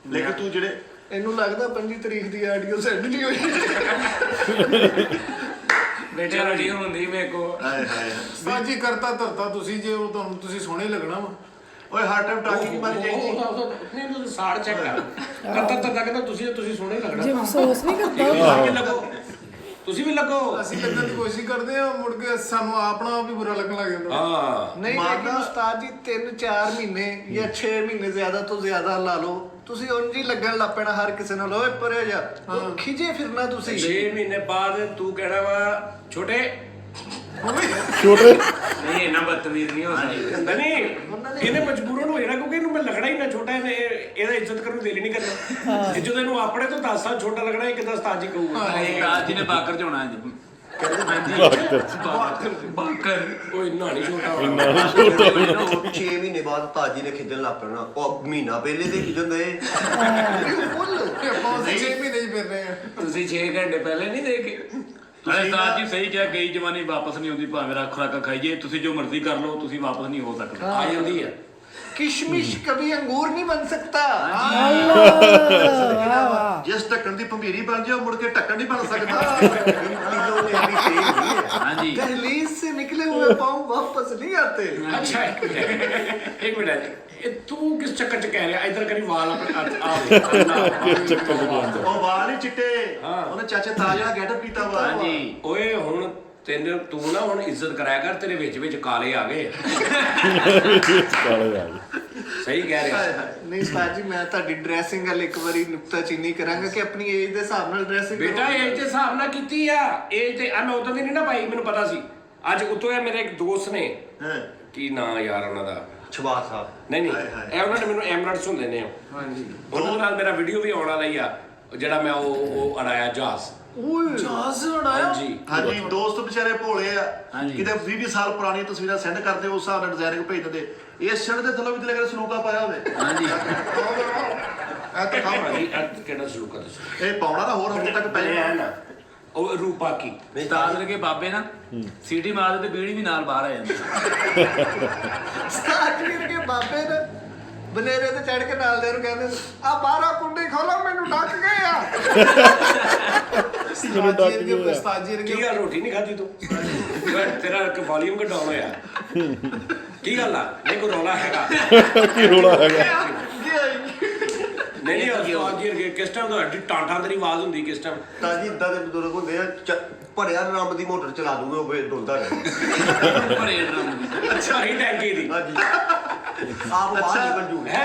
ਲੇਕਿਨ ਤੂੰ ਜਿਹੜੇ ਇਹਨੂੰ ਲੱਗਦਾ 25 ਤਰੀਕ ਦੀ ਆਡੀਓ ਸੈਂਡ ਨਹੀਂ ਹੋਈ ਬੇਟਾ ਰੈਡੀ ਹੁੰਦੀ ਮੇਰੇ ਕੋ ਹਾਏ ਹਾਏ ਸਾਜੀ ਕਰਤਾ ਧਰਤਾ ਤੁਸੀਂ ਜੇ ਉਹ ਤੁਹਾਨੂੰ ਤੁਸੀਂ ਸੋਹਣੇ ਲੱਗਣਾ ਵਾ ਓਏ ਹਰ ਟਾਈਮ ਟਾਕੀ ਨਹੀਂ ਮਾਰੀ ਚਾਹੀਦੀ ਨਹੀਂ ਤੁਸੀਂ ਸਾੜ ਚੈੱਕ ਕਰ ਕਰਤਾ ਤਾਂ ਕਹਿੰਦਾ ਤੁਸੀਂ ਸੋਹਣੇ ਲੱਗਣਾ ਜੇ ਅਫਸੋਸ ਨਹੀਂ ਕਰਦਾ ਤੁਸੀਂ ਵੀ ਲੱਗੋ ਤੁਸੀਂ ਵੀ ਲੱਗੋ ਅਸੀਂ ਲੱਗਣ ਦੀ ਕੋਸ਼ਿਸ਼ ਕਰਦੇ ਆ ਮੁੜ ਕੇ ਸਾਨੂੰ ਆਪਣਾ ਆਪ ਹੀ ਬੁਰਾ ਲੱਗਣ ਲੱਗ ਜਾਂਦਾ ਹਾਂ ਨਹੀਂ ਲੇਕਿਨ ਉਸਤਾਦ ਜੀ 3-4 ਮਹੀਨੇ ਜਾਂ 6 ਮਹੀਨੇ ਜ਼ਿਆਦਾ ਤੋਂ ਜ਼ਿਆਦਾ ਲਾ ਲਓ ਤੁਸੀਂ ਉਂਝ ਹੀ ਲੱਗਣ ਲੱਗ ਪੈਣਾ ਹਰ ਕਿਸੇ ਨਾਲ ਓਏ ਪਰੇ ਜਾ ਖਿਜੇ ਫਿਰਨਾ ਤੁਸੀਂ 6 ਮਹੀਨੇ ਬਾਅਦ ਤੂੰ ਕਹਿਣਾ ਵਾ ਛੋਟੇ ਛੋਟੇ ਨਹੀਂ ਇਹਨਾਂ ਬਦਤਮੀਜ਼ ਨਹੀਂ ਹੋ ਸਕਦਾ ਨਹੀਂ ਇਹਨੇ ਮਜਬੂਰਨ ਹੋ ਜਾਣਾ ਕਿਉਂਕਿ ਇਹਨੂੰ ਮੈਂ ਲੱਗਣਾ ਹੀ ਨਾ ਛੋਟਾ ਇਹਦਾ ਇੱਜ਼ਤ ਕਰਨ ਨੂੰ ਦਿਲ ਹੀ ਨਹੀਂ ਕਰਨਾ ਇਹ ਜਦੋਂ ਇਹਨੂੰ ਆਪਣੇ ਤੋਂ 10 ਸਾਲ ਛੋਟਾ ਲੱਗਣਾ ਇਹ ਕਿਦਾਂ ਉਸਤਾਦ ਜੀ ਕਹੂਗਾ ਉਸਤਾਦ ਜੀ ਨੇ ਬਾਕਰ ਚ ਹੋਣਾ ਜੀ ਬਾਕਰ ਕੋਈ ਇੰਨਾ ਨਹੀਂ ਛੋਟਾ ਉਹ 6 ਮਹੀਨੇ ਬਾਅਦ ਤਾਜੀ ਨੇ ਖਿੱਚਣ ਲੱਗ ਪੈਣਾ ਉਹ ਮਹੀਨਾ ਪਹਿਲੇ ਦੇ ਖਿੱਚਣ ਦੇ ਆਪਾਂ 6 ਮਹੀਨੇ ਹੀ ਫਿਰ ਰਹੇ ਆ ਤੁਸੀਂ 6 ਘੰਟੇ ਪਹਿਲੇ ਨਹੀਂ ਦੇਖੇ ਅਰੇ ਉਸਤਾਦ ਜੀ ਸਹੀ ਕਿਹਾ ਗਈ ਜਵਾਨੀ ਵਾਪਸ ਨਹੀਂ ਆਉਂਦੀ ਭਾਵੇਂ ਰੱਖ ਖੁਰਾਕਾਂ ਖਾਈਏ ਤੁਸੀਂ ਜੋ ਮਰਜ਼ੀ ਕਰ ਲਓ ਤੁਸੀਂ ਵਾਪਸ ਨਹੀਂ ਹੋ ਸਕਦੇ ਆ ਜਾਂਦੀ ਆ किशमिश कभी अंगूर नहीं बन सकता ਜਿਸ ਢੱਕਣ ਦੀ ਭੰਬੀਰੀ ਬਣ ਜਾਓ ਮੁੜ ਕੇ ਢੱਕਣ ਨਹੀਂ ਬਣ ਸਕਦਾ ਹਾਂਜੀ दहलीज से निकले हुए पाँव वापस नहीं आते ਅੱਛਾ ਇੱਕ ਮਿੰਟ ਇਹ ਤੂੰ ਕਿਸ ਚੱਕਰ ਚ ਕਹਿ ਰਿਹਾ ਇਧਰ ਕਰੀ ਵਾਲ ਆਪਣੇ ਆ ਉਹ ਵਾਲ ਨਹੀਂ ਚਿੱਟੇ ਉਹਨੇ ਚਾਚੇ ਤਾਜ ਵਾਲਾ ਗੈਟਅਪ ਕੀਤਾ ਵਾ ਹਾਂਜੀ ਓਏ ਹੁਣ ਤੂੰ ਨਾ ਹੁਣ ਇੱਜ਼ਤ ਕਰਾਇਆ ਕਰ ਤੇਰੇ ਵਿੱਚ ਕਾਲੇ ਆ ਗਏ ਕਾਲੇ ਆ ਗਏ ਸਹੀ ਕਹਿ ਰਿਹਾ नहीं उस्ताद जी मैं ਤੁਹਾਡੀ ਡਰੈਸਿੰਗ ਵਾਲ ਇੱਕ ਵਾਰੀ ਨੁਕਤਾਚੀਨੀ ਕਰਾਂਗਾ ਕਿ ਆਪਣੀ ਏਜ ਦੇ ਹਿਸਾਬ ਨਾਲ ਡਰੈਸਿੰਗ ਬੇਟਾ ਏਜ ਦੇ ਹਿਸਾਬ ਨਾਲ ਕੀਤੀ ਆ ਏਜ ਤੇ ਮੈਂ ਉਦੋਂ ਦੀ ਨਹੀਂ ਨਾ ਪਾਈ ਮੈਨੂੰ ਪਤਾ ਸੀ ਅੱਜ ਉੱਤੋਂ ਇਹ ਮੇਰੇ ਇੱਕ ਦੋਸਤ ਨੇ ਹਾਂ ਕੀ ਨਾਂ ਯਾਰ ਉਹਨਾਂ ਦਾ ਛਵਾਸ ਸਾਹਿਬ ਨਹੀਂ ਹਾਏ ਹਾਏ। ਇਹ ਉਹਨਾਂ ਨੇ ਮੈਨੂੰ ਐਮਰਟਸ ਹੁੰਦੇ ਨੇ ਹਾਂਜੀ ਉਹਨਾਂ ਨਾਲ ਮੇਰਾ ਵੀਡੀਓ ਵੀ ਆਉਣ ਵਾਲਾ ਹੀ ਆ ਜਿਹੜਾ ਮੈਂ ਉਹ ਅੜਾਇਆ ਜਹਾਜ਼ ਜਹਾਜ਼ ਉਡਾਇਆ ਹਾਂਜੀ ਹਾਂਜੀ ਦੋਸਤ ਵਿਚਾਰੇ ਭੋਲੇ ਆ ਹਾਂਜੀ। ਕਿਤੇ 20 ਸਾਲ ਪੁਰਾਣੀਆਂ ਤਸਵੀਰਾਂ ਸੈਂਡ ਕਰਦੇ ਉਸ ਹਿਸਾਬ ਨਾਲ ਡਿਜ਼ਾਈਨਿੰਗ ਭੇਜ ਦਿੰਦੇ ਇਸ ਛੜ ਦੇ ਥੱਲੇ ਵੀ ਤੇ ਲੱਗਦਾ ਸਲੂਕਾ ਪਾਇਆ ਹੋਵੇ ਹਾਂਜੀ ਇਹ ਤਾਂ ਕੰਮ ਭਾਜੀ ਅੱਜ ਕਿਹੜਾ ਸ਼ੁਰੂ ਕਰ ਤੁਸੀਂ ਇਹ ਪਾਉਣਾ ਤਾਂ ਹੋਰ ਹਫ਼ਤੇ ਤੱਕ ਪੈ ਇਹ ਜਾਣਾ ਹੈ ਨਾ ਉਹ ਰੂਪਾ ਕੀ ਉਸਤਾਦ ਵਰਗੇ ਬਾਬੇ ਨਾ ਸੀਟੀ ਮਾਰਦੇ ਤੇ ਬੀੜੀ ਵੀ ਨਾਲ ਬਾਹਰ ਆ ਜਾਂਦੀ ਉਸਤਾਦ ਜੀ ਕੇ ਬਾਬੇ ਨੇ ਬਨੇਰੇ ਤੇ ਚੜ ਕੇ ਨਾਲ ਦੇ ਨੂੰ ਕਹਿੰਦੇ ਆ 12 ਕੁੰਡੀ ਖੋਲੋ ਮੈਨੂੰ ਡੱਕ ਗਏ ਆ ਉਸਤਾਦ ਜੀ ਕੀ ਗੱਲ ਰੋਟੀ ਨਹੀਂ ਖਾਧੀ ਤੂੰ ਤੇਰਾ ਵੋਲਿਊਮ ਘਟਾਉਣ ਹੋਇਆ ਕੀ ਗੱਲ ਆ ਨਹੀਂ ਕੋਈ ਰੌਲਾ ਹੈਗਾ ਕੀ ਰੋਲਾ ਹੈਗਾ ਨਹੀਂ ਉਸਤਾਦ ਜੀ ਵਰਗੇ ਕਿਸ ਟਾਈਮ ਤੁਹਾਡੀ ਟਾਂਟਾਂ ਤੇਰੀ ਆਵਾਜ਼ ਹੁੰਦੀ ਕਿਸ ਟਾਈਮ ਤਾਜੀ ਇਦਾਂ ਦੇ ਬਜ਼ੁਰਗ ਹੁੰਦੇ ਆ ਭਰਿਆ ਰੰਬ ਦੀ ਮੋਟਰ ਚਲਾ ਦੂਗੇ ਉਹ ਡੁੱਲਦਾ ਰਹੇ ਭਰੇ ਡਰਮ ਦੀ ਅੱਛਾ ਹੀ ਟੈਂਕੀ ਦੀ ਹਾਂਜੀ ਆਪ ਬਾਹਰ ਨਿਕਲ ਜੂ ਹੈ